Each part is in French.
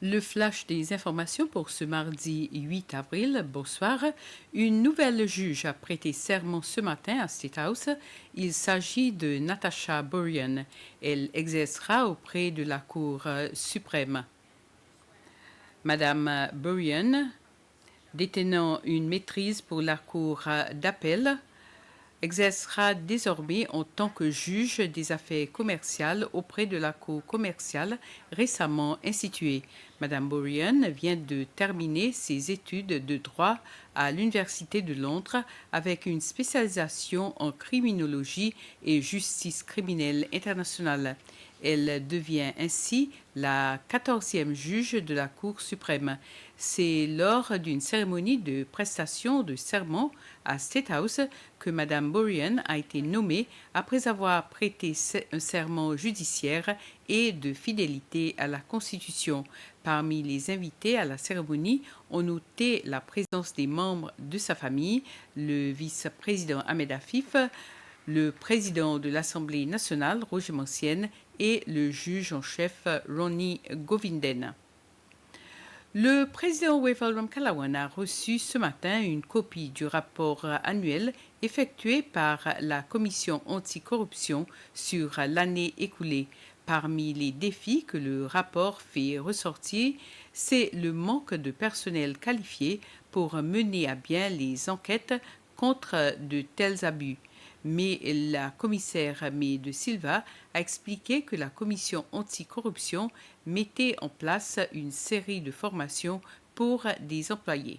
Le flash des informations pour ce mardi 8 avril. Bonsoir. Une nouvelle juge a prêté serment ce matin à State House. Il s'agit de Natasha Buryan. Elle exercera auprès de la Cour suprême. Madame Buryan, détenant une maîtrise pour la Cour d'appel, exercera désormais en tant que juge des affaires commerciales auprès de la Cour commerciale récemment instituée. Madame Buryan vient de terminer ses études de droit à l'Université de Londres avec une spécialisation en criminologie et justice criminelle internationale. Elle devient ainsi la 14e juge de la Cour suprême. C'est lors d'une cérémonie de prestation de serment à State House que Mme Buryan a été nommée après avoir prêté un serment judiciaire et de fidélité à la Constitution. Parmi les invités à la cérémonie, on notait la présence des membres de sa famille, le vice-président Ahmed Afif, le président de l'Assemblée nationale, Roger Mancienne, et le juge en chef, Ronnie Govinden. Le président Wavell Ramkalawan a reçu ce matin une copie du rapport annuel effectué par la Commission anticorruption sur l'année écoulée. Parmi les défis que le rapport fait ressortir, c'est le manque de personnel qualifié pour mener à bien les enquêtes contre de tels abus. Mais la commissaire May de Silva a expliqué que la commission anticorruption mettait en place une série de formations pour des employés.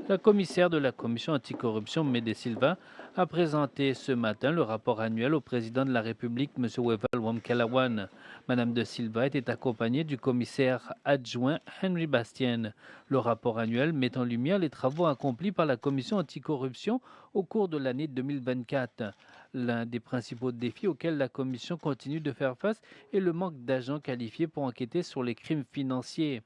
La commissaire de la commission anticorruption, May de Silva, a présenté ce matin le rapport annuel au président de la République, M. Wavell Ramkalawan. Madame de Silva était accompagnée du commissaire adjoint Henry Bastien. Le rapport annuel met en lumière les travaux accomplis par la commission anticorruption au cours de l'année 2024. L'un des principaux défis auxquels la commission continue de faire face est le manque d'agents qualifiés pour enquêter sur les crimes financiers.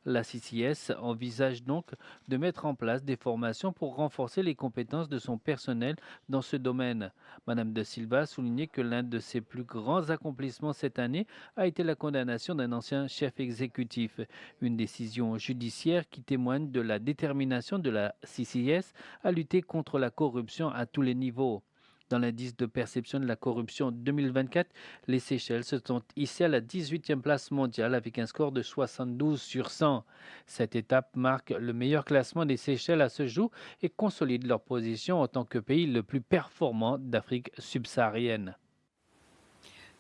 La CCS envisage donc de mettre en place des formations pour renforcer les compétences de son personnel dans ce domaine. Madame de Silva a souligné que l'un de ses plus grands accomplissements cette année a été la condamnation d'un ancien chef exécutif, une décision judiciaire qui témoigne de la détermination de la CCS à lutter contre la corruption à tous les niveaux. Dans l'indice de perception de la corruption 2024, les Seychelles se sont hissées à la 18e place mondiale avec un score de 72 sur 100. Cette étape marque le meilleur classement des Seychelles à ce jour et consolide leur position en tant que pays le plus performant d'Afrique subsaharienne.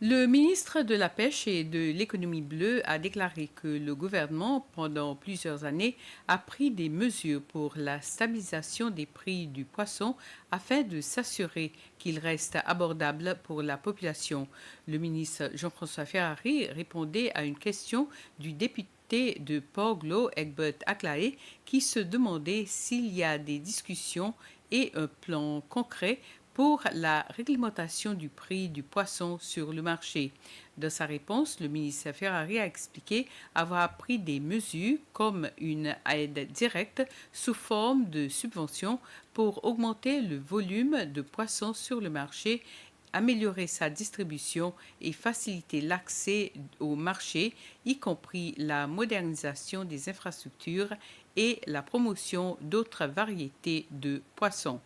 Le ministre de la Pêche et de l'Économie bleue a déclaré que le gouvernement, pendant plusieurs années, a pris des mesures pour la stabilisation des prix du poisson afin de s'assurer qu'il reste abordable pour la population. Le ministre Jean-François Ferrari répondait à une question du député de Port-Glo, Egbert Aclaé, qui se demandait s'il y a des discussions et un plan concret pour la réglementation du prix du poisson sur le marché. Dans sa réponse, le ministre Ferrari a expliqué avoir pris des mesures comme une aide directe sous forme de subvention pour augmenter le volume de poissons sur le marché, améliorer sa distribution et faciliter l'accès au marché, y compris la modernisation des infrastructures et la promotion d'autres variétés de poissons.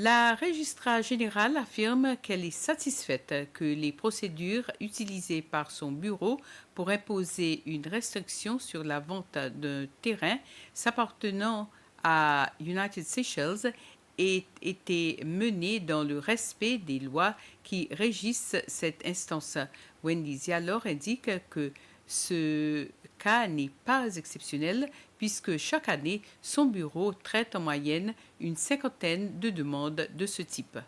La registraire générale affirme qu'elle est satisfaite que les procédures utilisées par son bureau pour imposer une restriction sur la vente d'un terrain s'appartenant à United Seychelles aient été menées dans le respect des lois qui régissent cette instance. Wendy Zialor indique que ce cas n'est pas exceptionnel puisque chaque année, son bureau traite en moyenne une cinquantaine de demandes de ce type.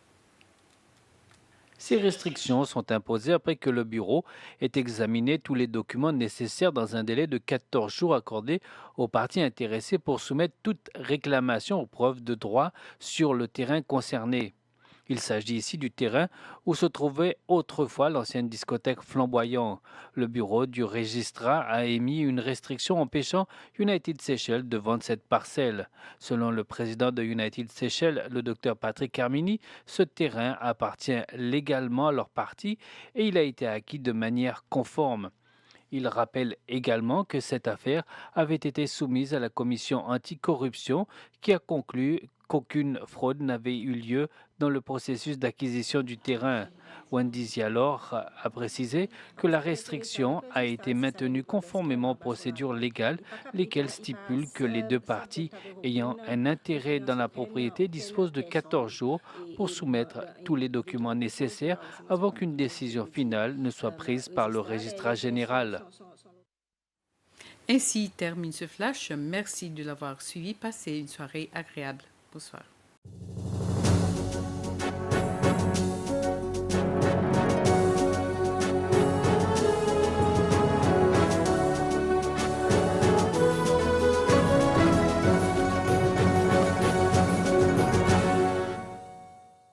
Ces restrictions sont imposées après que le bureau ait examiné tous les documents nécessaires dans un délai de 14 jours accordé aux parties intéressées pour soumettre toute réclamation aux preuves de droit sur le terrain concerné. Il s'agit ici du terrain où se trouvait autrefois l'ancienne discothèque Flamboyant. Le bureau du registrar a émis une restriction empêchant United Seychelles de vendre cette parcelle. Selon le président de United Seychelles, le docteur Patrick Carmini, ce terrain appartient légalement à leur parti et il a été acquis de manière conforme. Il rappelle également que cette affaire avait été soumise à la commission anticorruption qui a conclu qu'aucune fraude n'avait eu lieu dans le processus d'acquisition du terrain. Wendy Zialor a précisé que la restriction a été maintenue conformément aux procédures légales, lesquelles stipulent que les deux parties ayant un intérêt dans la propriété disposent de 14 jours pour soumettre tous les documents nécessaires avant qu'une décision finale ne soit prise par le registrar général. Ainsi termine ce flash. Merci de l'avoir suivi. Passez une soirée agréable. Bonsoir.